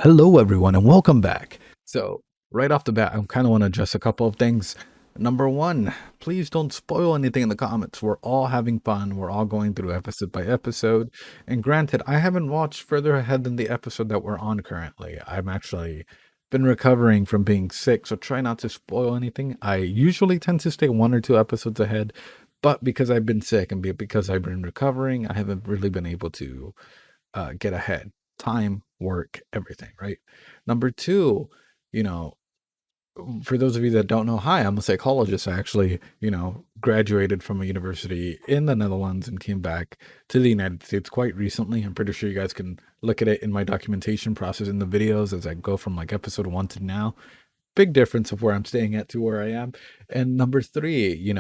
Hello, everyone, and welcome back. So, right off the bat, I kind of want to address a couple of things. Number one, please don't spoil anything in the comments. We're all having fun. We're all going through episode by episode. And granted, I haven't watched further ahead than the episode that we're on currently. I'm actually been recovering from being sick, so try not to spoil anything. I usually tend to stay one or two episodes ahead, but because I've been sick and because I've been recovering, I haven't really been able to get ahead. Time, work, everything, right? Number two, you know, for those of you that don't know, hi, I'm a psychologist. I actually, graduated from a university in the Netherlands and came back to the United States quite recently. I'm pretty sure you guys can look at it in my documentation process in the videos as I go from like episode 1 to now. Big difference of where I'm staying at to where I am. And number three,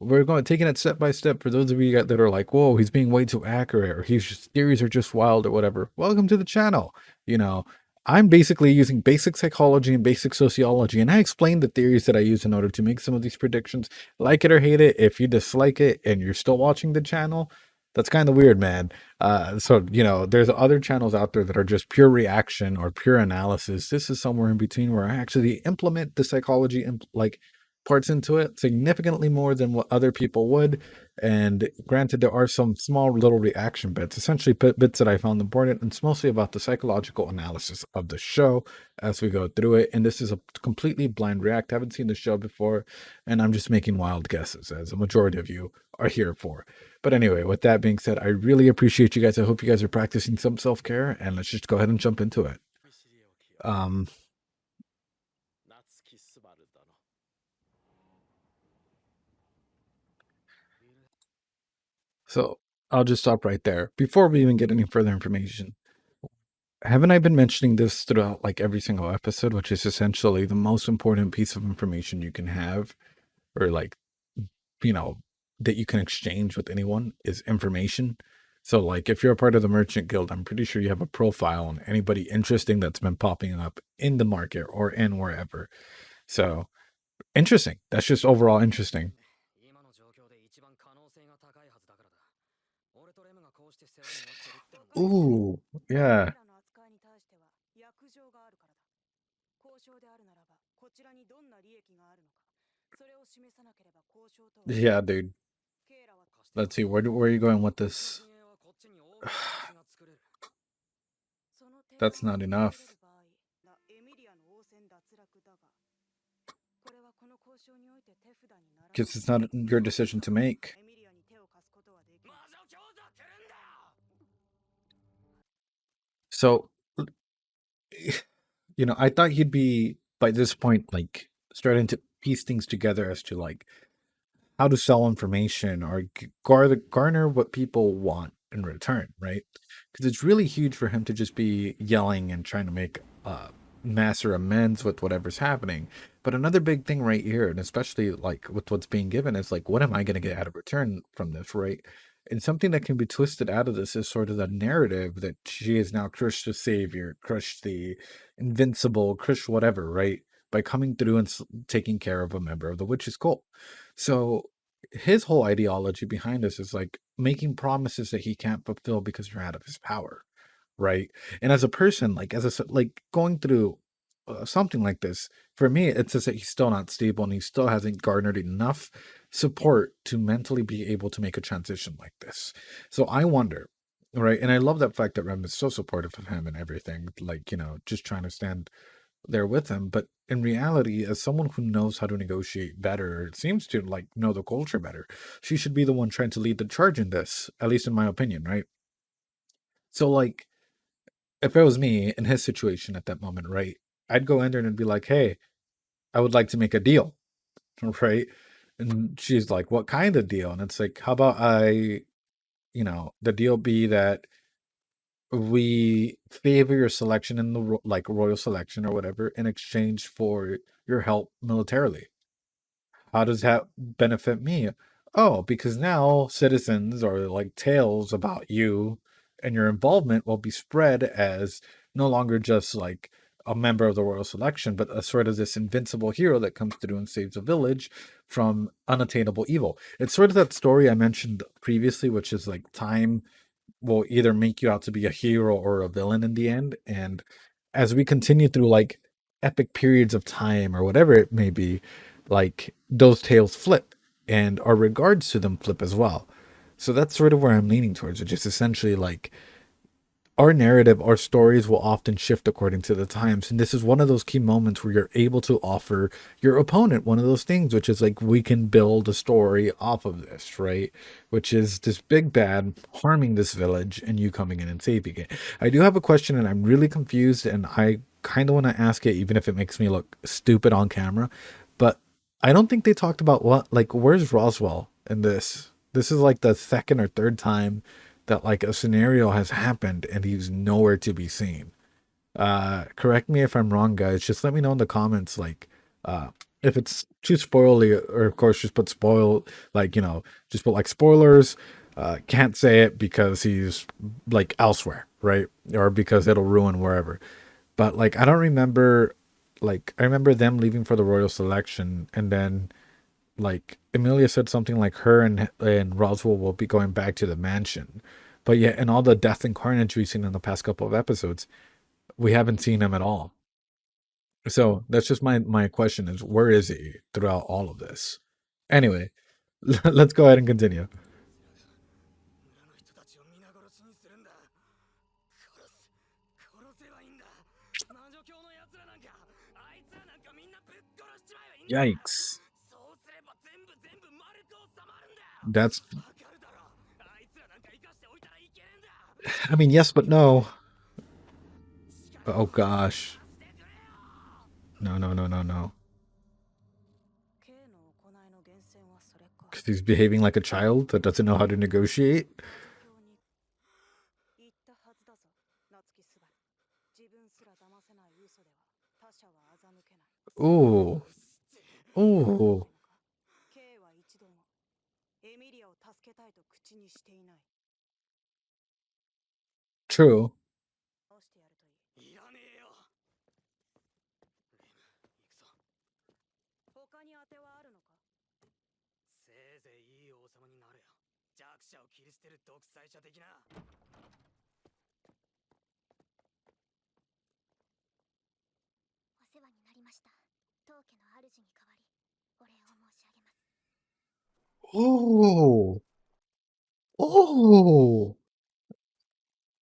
we're going taking it step by step. For those of you that are like, "Whoa, he's being way too accurate," or "His theories are just wild," or whatever. Welcome to the channel. You know, I'm basically using basic psychology and basic sociology, and I explain the theories that I use in order to make some of these predictions. Like it or hate it, if you dislike it and you're still watching the channel, that's kind of weird, man. There's other channels out there that are just pure reaction or pure analysis. This is somewhere in between where I actually implement the psychology and like parts into it significantly more than what other people would. And granted, there are some small little reaction bits, essentially bits that I found important. And it's mostly about the psychological analysis of the show as we go through it. And this is a completely blind react. I haven't seen the show before, and I'm just making wild guesses, as a majority of you are here for. But anyway, with that being said, I really appreciate you guys. I hope you guys are practicing some self-care, and let's just go ahead and jump into it. Um, so I'll just stop right there. Before we even get any further information, haven't I been mentioning this throughout like every single episode, which is essentially the most important piece of information you can have, or like, you know, that you can exchange with anyone is information. So like if you're a part of the merchant guild, I'm pretty sure you have a profile on anybody interesting that's been popping up in the market or in wherever. So interesting. That's just overall interesting. Ooh, yeah. Yeah, dude. Let's see, where are you going with this? That's not enough. Because it's not your decision to make. So, I thought he'd be by this point like starting to piece things together as to like how to sell information or garner what people want in return, right? Because it's really huge for him to just be yelling and trying to make master amends with whatever's happening. But another big thing right here, and especially like with what's being given, is like, what am I going to get out of return from this, right? And something that can be twisted out of this is sort of the narrative that she is now crushed the savior, crushed the invincible, crushed whatever, right? By coming through and taking care of a member of the witch's cult. So his whole ideology behind this is like making promises that he can't fulfill because you're out of his power, right? And as a person, like like going through something like this, for me, it says that he's still not stable and he still hasn't garnered enough support to mentally be able to make a transition like this. So I wonder, right? And I love that fact that Rem is so supportive of him and everything, like, just trying to stand there with him. But in reality, as someone who knows how to negotiate better, it seems to like know the culture better, she should be the one trying to lead the charge in this, at least in my opinion, right? So like if it was me in his situation at that moment, right, I'd go in there and be like, hey, I would like to make a deal, right? And she's like, what kind of deal? And it's like, how about the deal be that we favor your selection in the like royal selection or whatever in exchange for your help militarily. How does that benefit me? Oh, because now citizens or like tales about you and your involvement will be spread as no longer just like a member of the royal selection, but a sort of this invincible hero that comes through and saves a village from unattainable evil. It's sort of that story I mentioned previously, which is like time will either make you out to be a hero or a villain in the end. And as we continue through like epic periods of time or whatever it may be, like those tales flip and our regards to them flip as well. So that's sort of where I'm leaning towards, which is essentially like our narrative, our stories will often shift according to the times. And this is one of those key moments where you're able to offer your opponent one of those things, which is like, we can build a story off of this, right? Which is this big bad harming this village and you coming in and saving it. I do have a question and I'm really confused and I kind of want to ask it, even if it makes me look stupid on camera. But I don't think they talked about like, where's Roswell in this? This is like the second or third time that like a scenario has happened and he's nowhere to be seen. Correct me if I'm wrong, guys. Just let me know in the comments, like, if it's too spoily, or of course just put spoil, like, just put like spoilers. Can't say it because he's like elsewhere, right? Or because it'll ruin wherever. But like, I don't remember, like, I remember them leaving for the royal selection, and then like Emilia said something like her and Roswell will be going back to the mansion. But yet in all the death and carnage we've seen in the past couple of episodes, we haven't seen him at all. So that's just my question is, where is he throughout all of this? Anyway, let's go ahead and continue. Yikes. That's, I mean, yes, but no. Oh gosh. No, no, no, no, no. Because he's behaving like a child that doesn't know how to negotiate. Ooh. Ooh. True. Oh. Oh.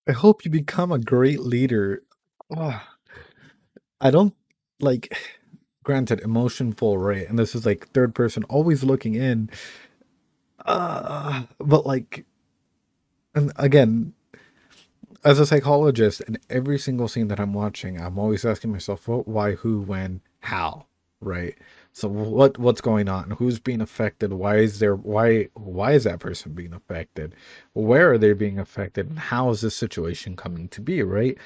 I hope you become a great leader. Oh, I don't like, granted, emotion full, right? And this is like third person, always looking in. But like, and again, as a psychologist, in every single scene that I'm watching, I'm always asking myself, what, why, who, when, how, right? So what's going on? Who's being affected? Why is that person being affected? Where are they being affected? And how is this situation coming to be, right?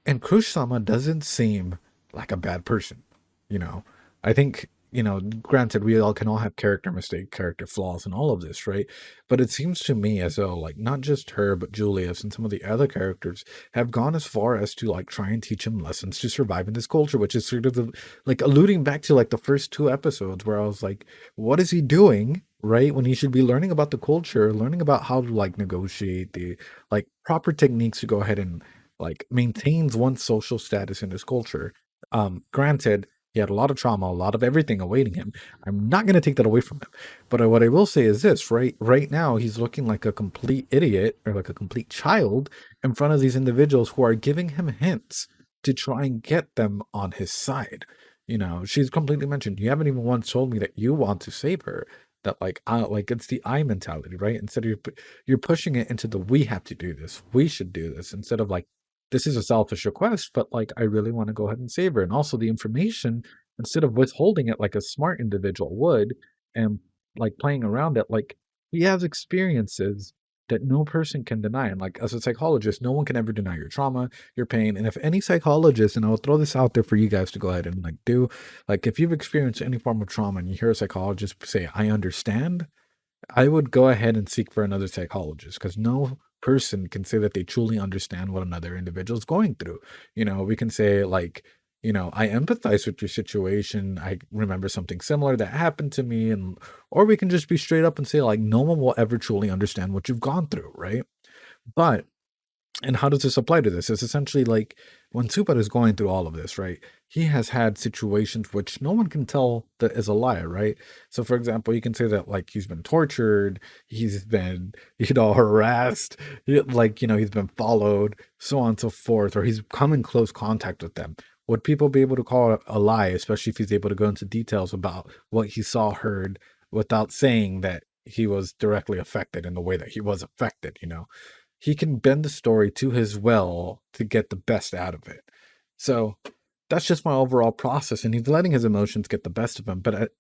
And Kush-sama doesn't seem like a bad person, you know. I think, granted, we all can all have character mistake, character flaws, and all of this, right? But it seems to me as though, like, not just her, but Julius and some of the other characters have gone as far as to like try and teach him lessons to survive in this culture, which is sort of like alluding back to like the first two episodes where I was like, what is he doing? Right, when he should be learning about the culture, learning about how to like negotiate the like proper techniques to go ahead and like maintains one's social status in this culture. Granted, he had a lot of trauma, a lot of everything awaiting him. I'm not going to take that away from him. But what I will say is this, right? Right now, he's looking like a complete idiot or like a complete child in front of these individuals who are giving him hints to try and get them on his side. She's completely mentioned, you haven't even once told me that you want to save her. That like it's the I mentality, right? Instead of you're pushing it into the we have to do this, we should do this, instead of like, this is a selfish request, but like I really want to go ahead and save her. And also the information, instead of withholding it like a smart individual would and like playing around it, like he has experiences that no person can deny. And like as a psychologist, no one can ever deny your trauma, your pain. And if any psychologist, and I'll throw this out there for you guys to go ahead and like do, like if you've experienced any form of trauma and you hear a psychologist say, I understand, I would go ahead and seek for another psychologist because no person can say that they truly understand what another individual is going through. We can say, like, I empathize with your situation. I remember something similar that happened to me. Or we can just be straight up and say, like, no one will ever truly understand what you've gone through, right? But And how does this apply to this? It's essentially like when Subat is going through all of this, right? He has had situations which no one can tell that is a lie, right? So, for example, you can say that like he's been tortured, he's been, harassed, he's been followed, so on and so forth, or he's come in close contact with them. Would people be able to call it a lie, especially if he's able to go into details about what he saw, heard, without saying that he was directly affected in the way that he was affected, he can bend the story to his will to get the best out of it. So that's just my overall process, and he's letting his emotions get the best of him. But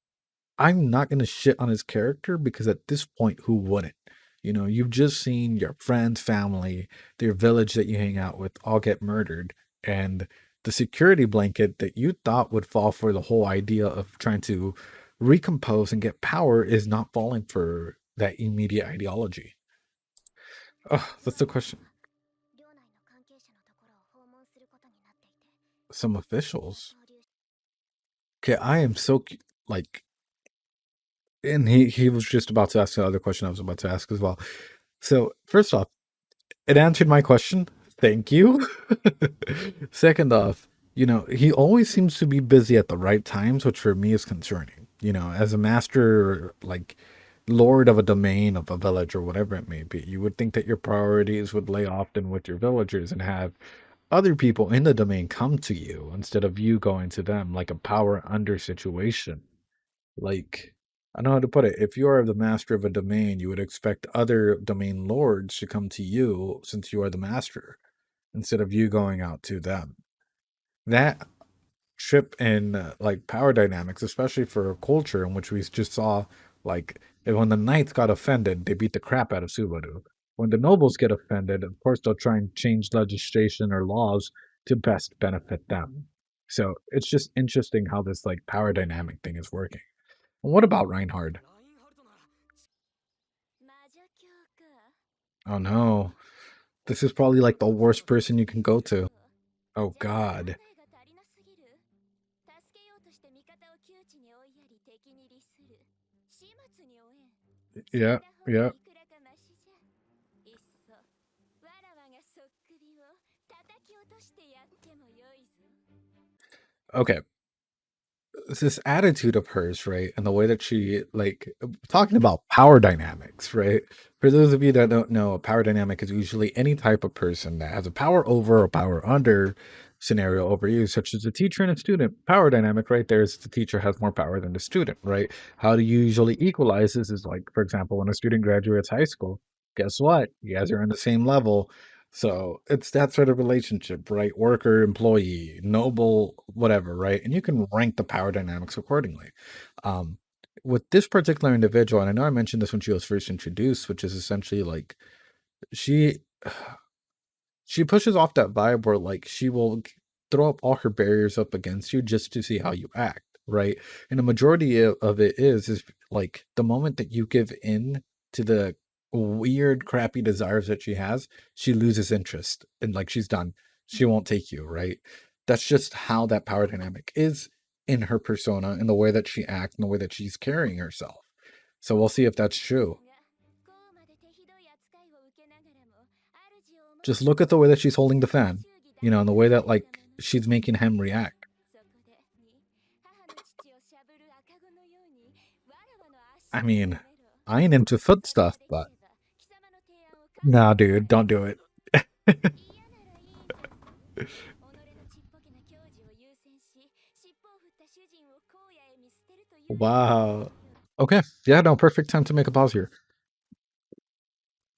I'm not going to shit on his character because at this point, who wouldn't? You've just seen your friends, family, their village that you hang out with all get murdered, and the security blanket that you thought would fall for the whole idea of trying to recompose and get power is not falling for that immediate ideology. Oh, that's the question. Some officials. Okay, I am so like, and he was just about to ask the other question I was about to ask as well. So first off, it answered my question. Thank you. Second off, he always seems to be busy at the right times, which for me is concerning. As a master, like lord of a domain of a village or whatever it may be, you would think that your priorities would lay often with your villagers and have other people in the domain come to you instead of you going to them, like a power under situation. Like, I know how to put it. If you are the master of a domain, you would expect other domain lords to come to you since you are the master instead of you going out to them. That trip in like power dynamics, especially for a culture in which we just saw like when the knights got offended, they beat the crap out of Subaru. When the nobles get offended, of course they'll try and change legislation or laws to best benefit them. So it's just interesting how this like power dynamic thing is working. And what about Reinhard? Oh no. This is probably like the worst person you can go to. Oh god. Yeah, yeah. Okay. This attitude of hers, right? And the way that she like talking about power dynamics, right? For those of you that don't know, a power dynamic is usually any type of person that has a power over or power under scenario over you, such as a teacher and a student. Power dynamic right there is the teacher has more power than the student, right? How do you usually equalize this is like, for example, when a student graduates high school, guess what? You guys are on the same level. So it's that sort of relationship, right? Worker, employee, noble, whatever, right? And you can rank the power dynamics accordingly. Um, with this particular individual, and I know I mentioned this when she was first introduced, which is essentially like she she pushes off that vibe where like she will throw up all her barriers up against you just to see how you act, right? And the majority of it is like the moment that you give in to the weird crappy desires that she has, she loses interest and like she's done, she won't take you, right? That's just how that power dynamic is in her persona, in the way that she acts, in the way that she's carrying herself. So we'll see if that's true. Just look at the way that she's holding the fan, and the way that like she's making him react. I mean, I ain't into foot stuff, but nah, dude, don't do it. Wow. Okay. Yeah, no, perfect time to make a pause here.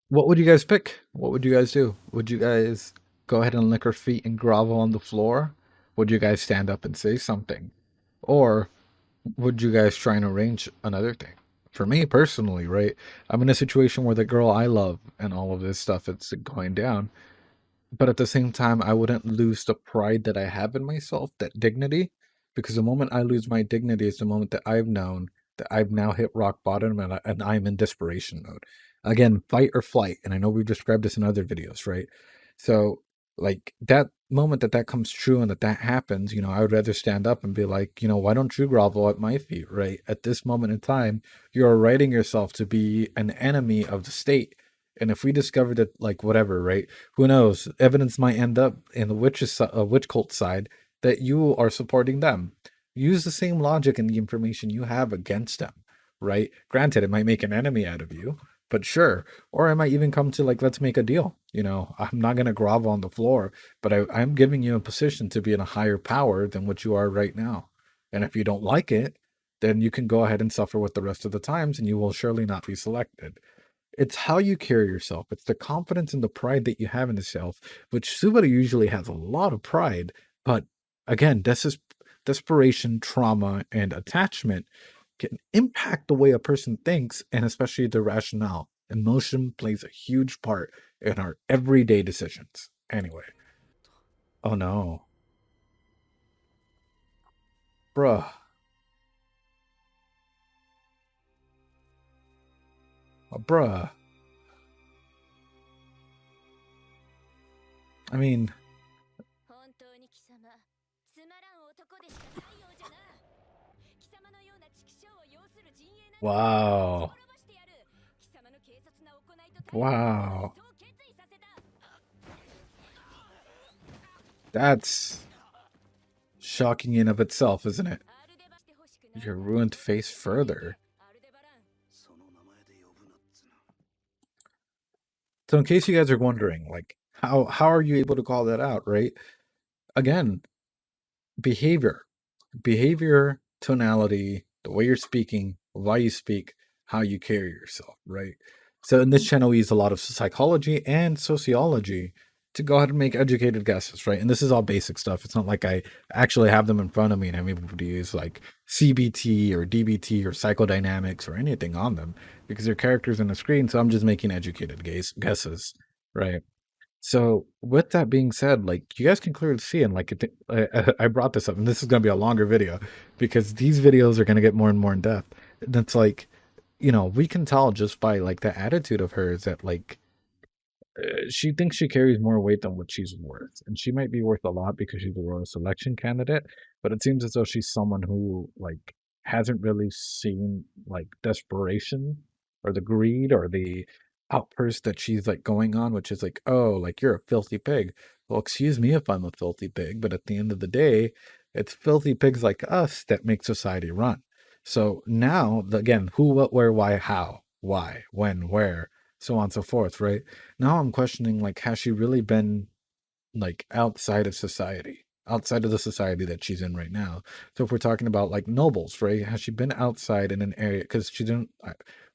What would you guys pick? What would you guys do? Would you guys go ahead and lick her feet and grovel on the floor? Would you guys stand up and say something? Or would you guys try and arrange another thing? For me personally, right? I'm in a situation where the girl I love and all of this stuff it's going down. But at the same time, I wouldn't lose the pride that I have in myself, that dignity, because the moment I lose my dignity is the moment that I've known that I've now hit rock bottom and I'm in desperation mode. Again, fight or flight. And I know we've described this in other videos, right? So, like that moment that comes true and that happens, I would rather stand up and be like, why don't you grovel at my feet, right? At this moment in time, you're writing yourself to be an enemy of the state And if we discover that, like, whatever, right? Who knows? Evidence might end up in the witch cult side that you are supporting them. Use the same logic and the information you have against them, right? Granted, it might make an enemy out of you, but sure. Or I might even come to, like, let's make a deal. I'm not going to grovel on the floor, but I'm giving you a position to be in a higher power than what you are right now. And if you don't like it, then you can go ahead and suffer with the rest of the times and you will surely not be selected. It's how you carry yourself. It's the confidence and the pride that you have in yourself, which Subaru usually has a lot of pride. But again, desperation, trauma, and attachment can impact the way a person thinks and especially their rationale. Emotion plays a huge part in our everyday decisions. Anyway. Oh no. Bruh. Bruh. I mean, wow. Wow. That's shocking in of itself, isn't it? Your ruined face further. So in case you guys are wondering, like, how are you able to call that out, right? Again, behavior. Behavior, tonality, the way you're speaking, why you speak, how you carry yourself, right? So in this channel, we use a lot of psychology and sociology to go ahead and make educated guesses, right? And this is all basic stuff. It's not like I actually have them in front of me and I'm able to use like CBT or DBT or psychodynamics or anything on them because they're characters on the screen. So I'm just making educated guesses, right? So with that being said, like you guys can clearly see, and like I brought this up, and this is gonna be a longer video because these videos are gonna get more and more in depth. And it's like, we can tell just by like the attitude of hers that like she thinks she carries more weight than what she's worth. And she might be worth a lot because she's a royal selection candidate, but it seems as though she's someone who like hasn't really seen like desperation or the greed or the outburst that she's like going on, which is like, oh, like you're a filthy pig. Well, excuse me if I'm a filthy pig, but at the end of the day, it's filthy pigs like us that make society run. So now, again, who, what, where, why, how, why, when, where, so on and so forth, right? Now I'm questioning, like, has she really been like outside of society, outside of the society that she's in right now? So if we're talking about like nobles, right? Has she been outside in an area? Because she didn't.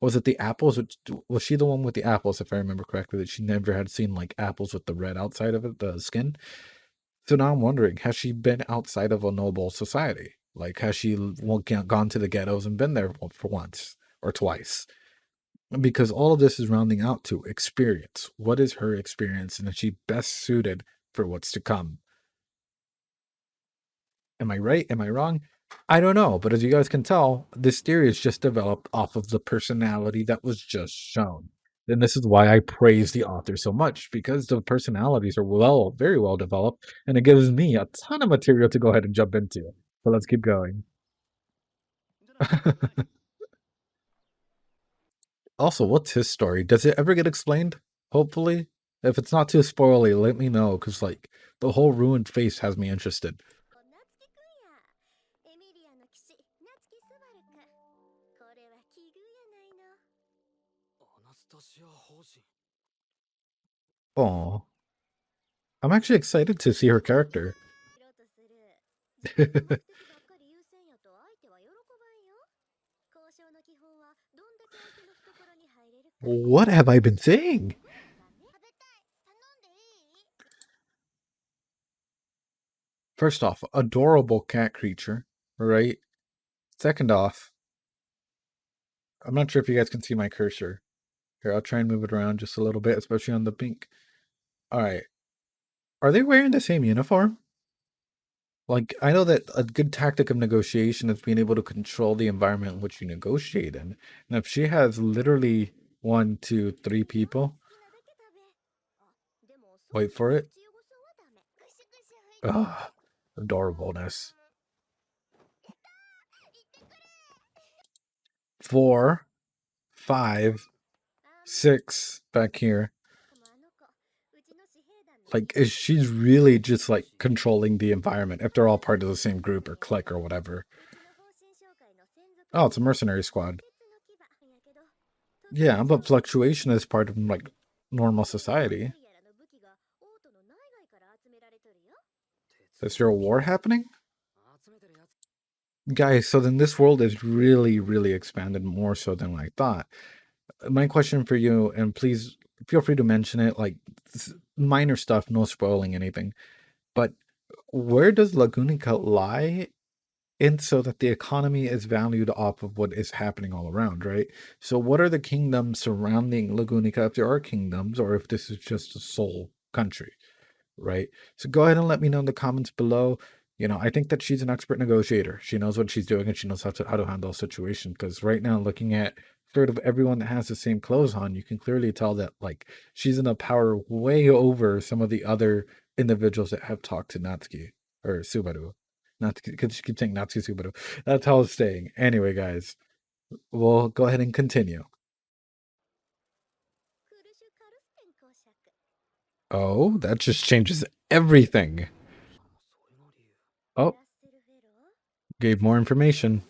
Was it the apples? Was she the one with the apples, if I remember correctly? That she never had seen like apples with the red outside of it, the skin. So now I'm wondering, has she been outside of a noble society? Like, has she gone to the ghettos and been there for once or twice? Because all of this is rounding out to experience. What is her experience, and is she best suited for what's to come? Am I right? Am I wrong? I don't know, but as you guys can tell, this theory is just developed off of the personality that was just shown. And this is why I praise the author so much, because the personalities are very well developed, and it gives me a ton of material to go ahead and jump into. So let's keep going. Also, what's his story? Does it ever get explained? Hopefully. If it's not too spoily, let me know, because, like, the whole ruined face has me interested. Oh, I'm actually excited to see her character. What have I been saying? First off, adorable cat creature, right? Second off, I'm not sure if you guys can see my cursor. Here, I'll try and move it around just a little bit, especially on the pink. All right. Are they wearing the same uniform? Like, I know that a good tactic of negotiation is being able to control the environment in which you negotiate in. And if she has literally one, two, three people, wait for it. Ugh, adorableness. 4, 5, 6 back here. Like, is she's really just like controlling the environment if they're all part of the same group or clique or whatever. Oh, it's a mercenary squad. Yeah, but fluctuation is part of like normal society. Is there a war happening? Guys, so then this world is really, really expanded more so than I thought. My question for you, and please feel free to mention it, like minor stuff, no spoiling anything. But where does Lagunica lie in so that the economy is valued off of what is happening all around, right? So what are the kingdoms surrounding Lagunica, if there are kingdoms, or if this is just a sole country? Right? So go ahead and let me know in the comments below. I think that she's an expert negotiator. She knows what she's doing and she knows how to handle a situation. Because right now, looking at sort of everyone that has the same clothes on, you can clearly tell that like she's in a power way over some of the other individuals that have talked to Natsuki or Subaru. Not because she keeps saying Natsuki Subaru. That's how it's staying. Anyway, guys, we'll go ahead and continue. Oh, that just changes everything. Oh, gave more information.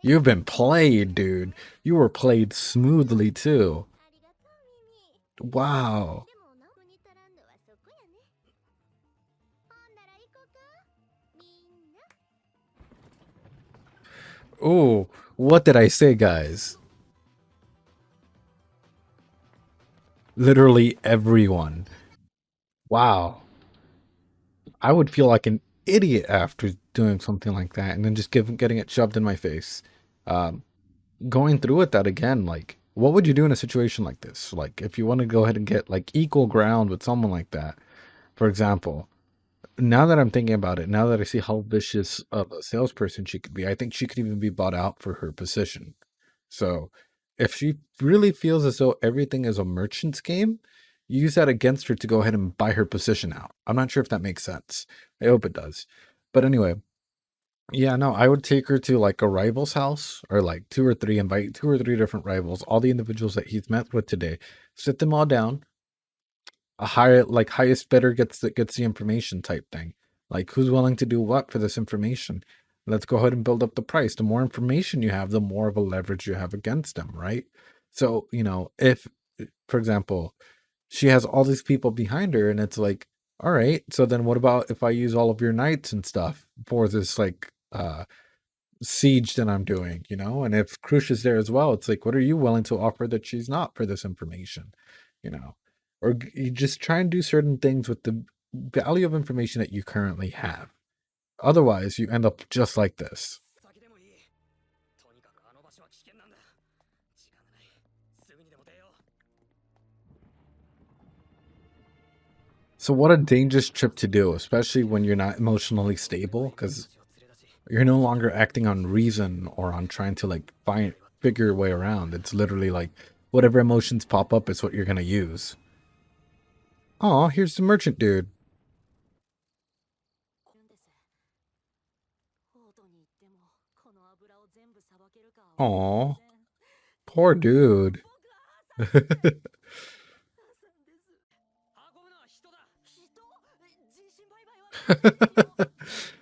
You've been played, dude. You were played smoothly too. Wow. Oh, what did I say, guys? Literally everyone. Wow. I would feel like an idiot after doing something like that and then just getting it shoved in my face. Um, Going through with that again, like, what would you do in a situation like this? Like, if you want to go ahead and get like equal ground with someone like that, for example, now that I'm thinking about it, now that I see how vicious of a salesperson she could be, I think she could even be bought out for her position. So if she really feels as though everything is a merchant's game, use that against her to go ahead and buy her position out. I'm not sure if that makes sense. I hope it does. But anyway, yeah, no, I would take her to like a rival's house or like two or three, invite two or three different rivals, all the individuals that he's met with today, sit them all down, a higher like highest bidder gets the information type thing. Like who's willing to do what for this information? Let's go ahead and build up the price. The more information you have, the more of a leverage you have against them, right? So, if for example, she has all these people behind her and it's like, all right, so then what about if I use all of your knights and stuff for this like siege that I'm doing, And if Krush is there as well, it's like, what are you willing to offer that she's not for this information, you know? Or you just try and do certain things with the value of information that you currently have. Otherwise, you end up just like this. So, what a dangerous trip to do, especially when you're not emotionally stable, because you're no longer acting on reason or on trying to like figure your way around. It's literally like whatever emotions pop up is what you're gonna use. Oh, here's the merchant dude. Oh, poor dude.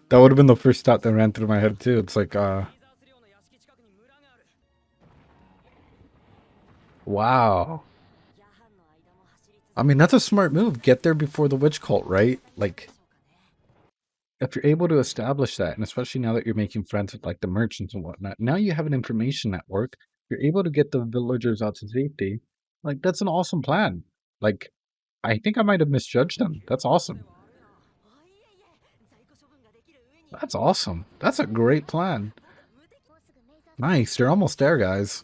That would have been the first thought that ran through my head too. It's like, wow. I mean, that's a smart move. Get there before the witch cult, right? Like, if you're able to establish that, and especially now that you're making friends with like the merchants and whatnot, now you have an information network. You're able to get the villagers out to safety. Like, that's an awesome plan. Like, I think I might have misjudged them. That's awesome. That's awesome. That's a great plan. Nice. You're almost there, guys.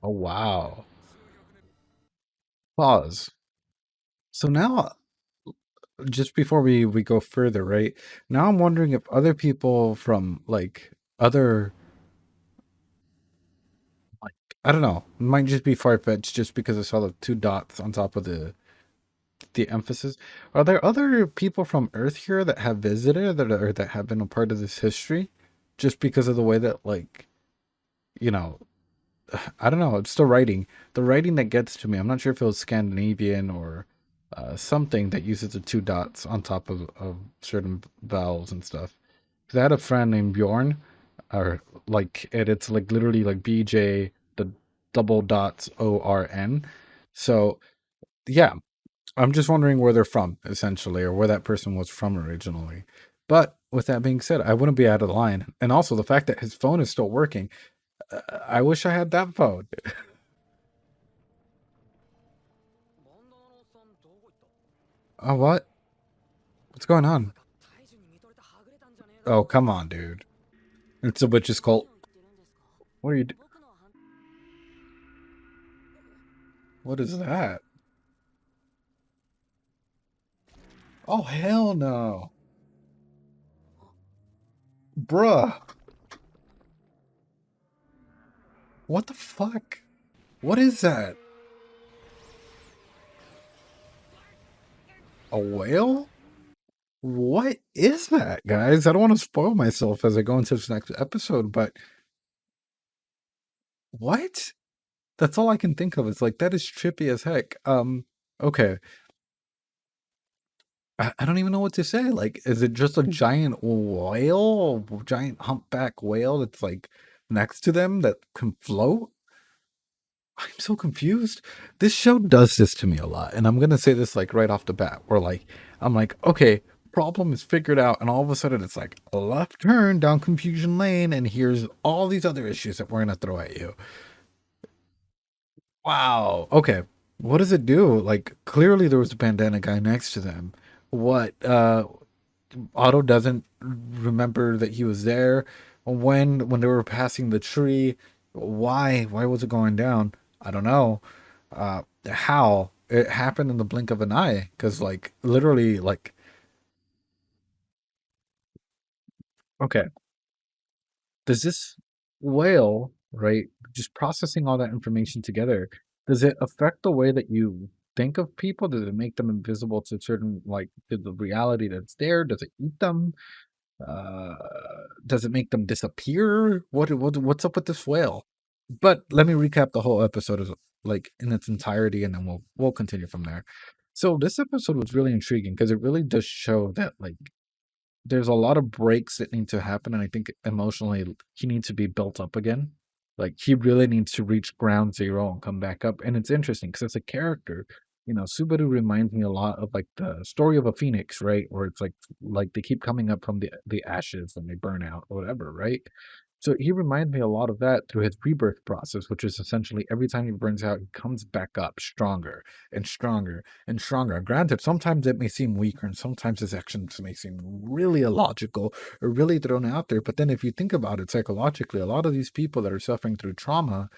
Oh, wow. Pause. So now just before we go further, right? Now I'm wondering if other people from like other like I don't know, it might just be far fetched just because I saw the two dots on top of the emphasis. Are there other people from Earth here that have visited that have been a part of this history? Just because of the way that like, you know, I don't know, it's the writing. The writing that gets to me. I'm not sure if it was Scandinavian or something that uses the two dots on top of certain vowels and stuff. Because I had a friend named Bjorn, or like it's like literally like BJ the double dots ORN. So yeah, I'm just wondering where they're from, essentially, or where that person was from originally. But with that being said, I wouldn't be out of line. And also the fact that his phone is still working. I wish I had that phone. Oh, what? What's going on? Oh, come on, dude. It's a witch's cult. What are you? What is that? Oh, hell no, bruh. What the fuck? What is that? A whale? What is that, guys? I don't want to spoil myself as I go into this next episode, but what? That's all I can think of. It's like that is trippy as heck. Okay. I don't even know what to say. Like, is it just a giant whale, giant humpback whale that's like next to them that can float? I'm so confused. This show does this to me a lot, and I'm gonna say this like right off the bat. Where like I'm like, okay, problem is figured out, and all of a sudden it's like a left turn down confusion lane, and here's all these other issues that we're gonna throw at you. Wow. Okay. What does it do? Like clearly there was a bandana guy next to them. What Otto doesn't remember that he was there when they were passing the tree. Why was it going down? I don't know. How? It happened in the blink of an eye cuz like literally like okay, does this whale, right, just processing all that information together, does it affect the way that you think of people? Does it make them invisible to certain, like, to the reality that's there? Does it eat them? Uh, does it make them disappear? What's up with this whale? But let me recap the whole episode as like in its entirety, and then we'll continue from there. So this episode was really intriguing because it really does show that like there's a lot of breaks that need to happen, and I think emotionally he needs to be built up again. Like he really needs to reach ground zero and come back up. And it's interesting because as a character, Subaru reminds me a lot of like the story of a phoenix, right? Where it's like they keep coming up from the ashes and they burn out or whatever, right? So he reminds me a lot of that through his rebirth process, which is essentially every time he burns out, he comes back up stronger and stronger and stronger. Granted, sometimes it may seem weaker and sometimes his actions may seem really illogical or really thrown out there. But then if you think about it psychologically, a lot of these people that are suffering through trauma,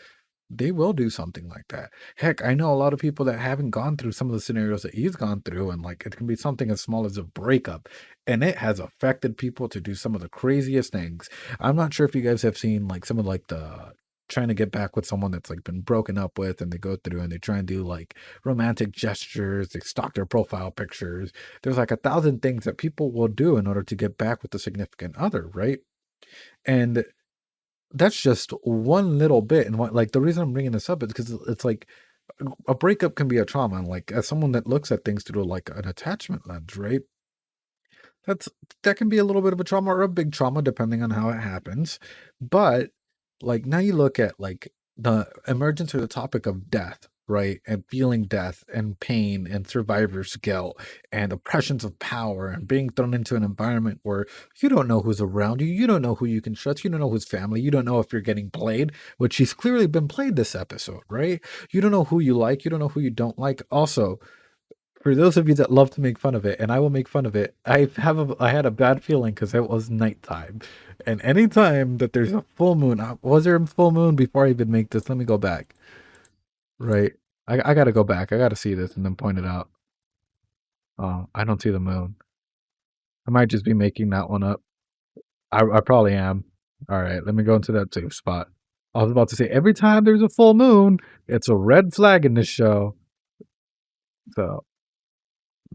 they will do something like that. Heck, I know a lot of people that haven't gone through some of the scenarios that he's gone through, and like it can be something as small as a breakup, and it has affected people to do some of the craziest things. I'm not sure if you guys have seen like some of like the trying to get back with someone that's like been broken up with, and they go through and they try and do like romantic gestures, they stalk their profile pictures. There's like a thousand things that people will do in order to get back with a significant other, right? And that's just one little bit, and what like the reason I'm bringing this up is because it's like a breakup can be a trauma, and like as someone that looks at things through like an attachment lens, right? That's that can be a little bit of a trauma or a big trauma depending on how it happens. But like now you look at like the emergence or the topic of death, right? And feeling death and pain and survivor's guilt and oppressions of power and being thrown into an environment where you don't know who's around you, you don't know who you can trust, you don't know who's family, you don't know if you're getting played, which she's clearly been played this episode, right? You don't know who you like, you don't know who you don't like. Also, for those of you that love to make fun of it, and I will make fun of it, I had a bad feeling because it was nighttime, and anytime that there's a full moon, was there a full moon before I even make this? Let me go back. Right, I gotta go back. I gotta see this and then point it out. Oh, I don't see the moon. I might just be making that one up. I probably am. Alright, let me go into that safe spot. I was about to say, every time there's a full moon, it's a red flag in this show. So,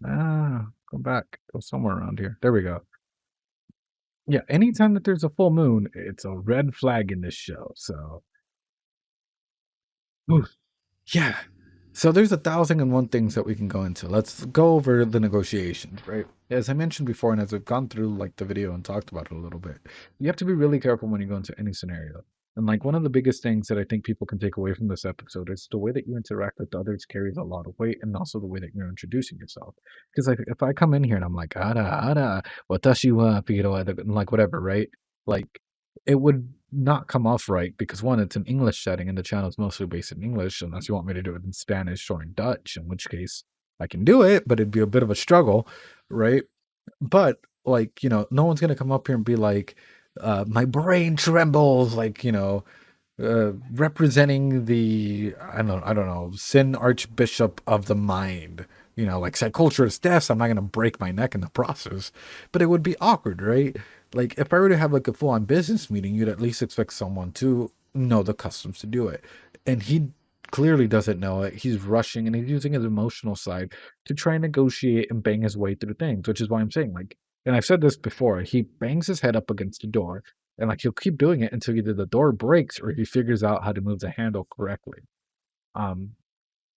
go back. Go somewhere around here. There we go. Yeah, anytime that there's a full moon, it's a red flag in this show. So, oof, yeah. So there's 1,001 things that we can go into. Let's go over the negotiations, right? As I mentioned before, and as I've gone through like the video and talked about it a little bit, you have to be really careful when you go into any scenario. And like one of the biggest things that I think people can take away from this episode is the way that you interact with others carries a lot of weight, and also the way that you're introducing yourself. Because like if I come in here and I'm like, ara, watashi wa piro, and like whatever, right? Like it would not come off right because one, it's an English setting and the channel is mostly based in English, unless you want me to do it in Spanish or in Dutch, in which case I can do it, but it'd be a bit of a struggle, right? But like, no one's gonna come up here and be like, my brain trembles, like, representing the I don't know Sin Archbishop of the mind, like Psyculturist deaths. I'm not gonna break my neck in the process, but it would be awkward, right? Like if I were to have like a full-on business meeting, you'd at least expect someone to know the customs to do it, and he clearly doesn't know it. He's rushing and he's using his emotional side to try and negotiate and bang his way through things, which is why I'm saying, like, and I've said this before, he bangs his head up against the door and like he'll keep doing it until either the door breaks or he figures out how to move the handle correctly. Um,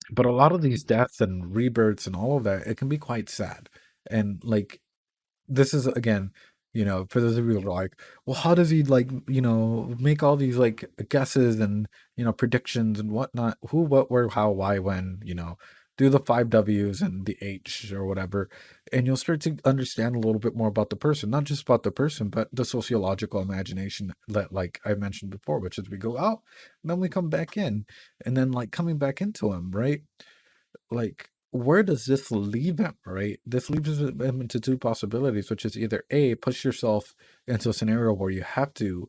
but a lot of these deaths and rebirths and all of that, it can be quite sad. And like this is again, for those of you who are like, well, how does he like, make all these like guesses and predictions and whatnot? Who, what, where, how, why, when, do the 5 W's and the H or whatever, and you'll start to understand a little bit more about the person, not just about the person, but the sociological imagination that, like I mentioned before, which is we go out and then we come back in, and then like coming back into him, right? Like where does this leave him, right? This leaves him into two possibilities, which is either A, push yourself into a scenario where you have to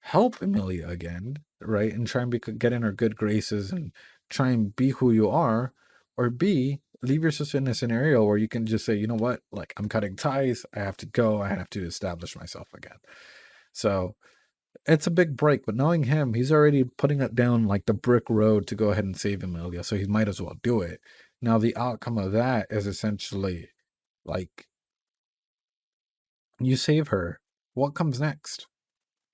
help Amelia again, right? And try and get in her good graces and try and be who you are, or B, leave yourself in a scenario where you can just say, you know what, like I'm cutting ties, I have to go, I have to establish myself again. So it's a big break, but knowing him, he's already putting it down like the brick road to go ahead and save Amelia, so he might as well do it. Now, the outcome of that is essentially like you save her. What comes next?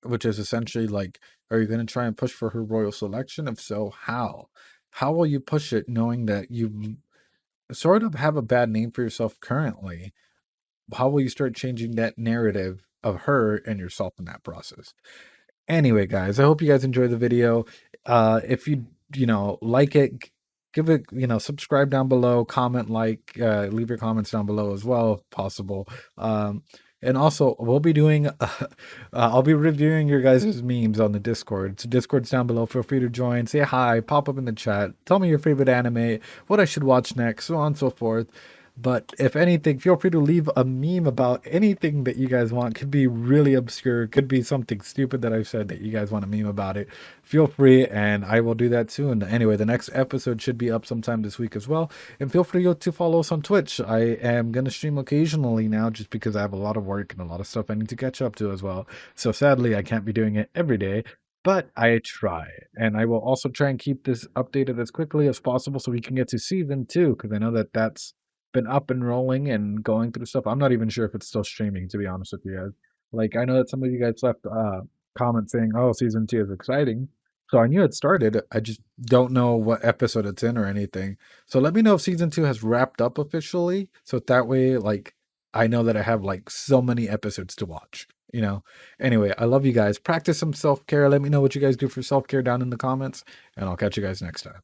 Which is essentially like, are you going to try and push for her royal selection? If so, how? How will you push it knowing that you sort of have a bad name for yourself currently? How will you start changing that narrative of her and yourself in that process? Anyway, guys, I hope you guys enjoyed the video. If you, like it, give it, subscribe down below, comment, like, leave your comments down below as well, if possible. And also, we'll be doing, I'll be reviewing your guys' memes on the Discord. So Discord's down below. Feel free to join, say hi, pop up in the chat, tell me your favorite anime, what I should watch next, so on and so forth. But if anything, feel free to leave a meme about anything that you guys want. Could be really obscure, could be something stupid that I've said that you guys want a meme about it. Feel free, and I will do that soon. Anyway, the next episode should be up sometime this week as well. And feel free to follow us on Twitch. I am going to stream occasionally now just because I have a lot of work and a lot of stuff I need to catch up to as well. So sadly, I can't be doing it every day, but I try. And I will also try and keep this updated as quickly as possible so we can get to season 2, because I know that that's been up and rolling and going through stuff. I'm not even sure if it's still streaming, to be honest with you guys. Like, I know that some of you guys left comments saying, "Oh, season 2 is exciting." So I knew it started. I just don't know what episode it's in or anything. So let me know if season 2 has wrapped up officially. So that way, like, I know that I have like so many episodes to watch. Anyway, I love you guys. Practice some self-care. Let me know what you guys do for self-care down in the comments, and I'll catch you guys next time.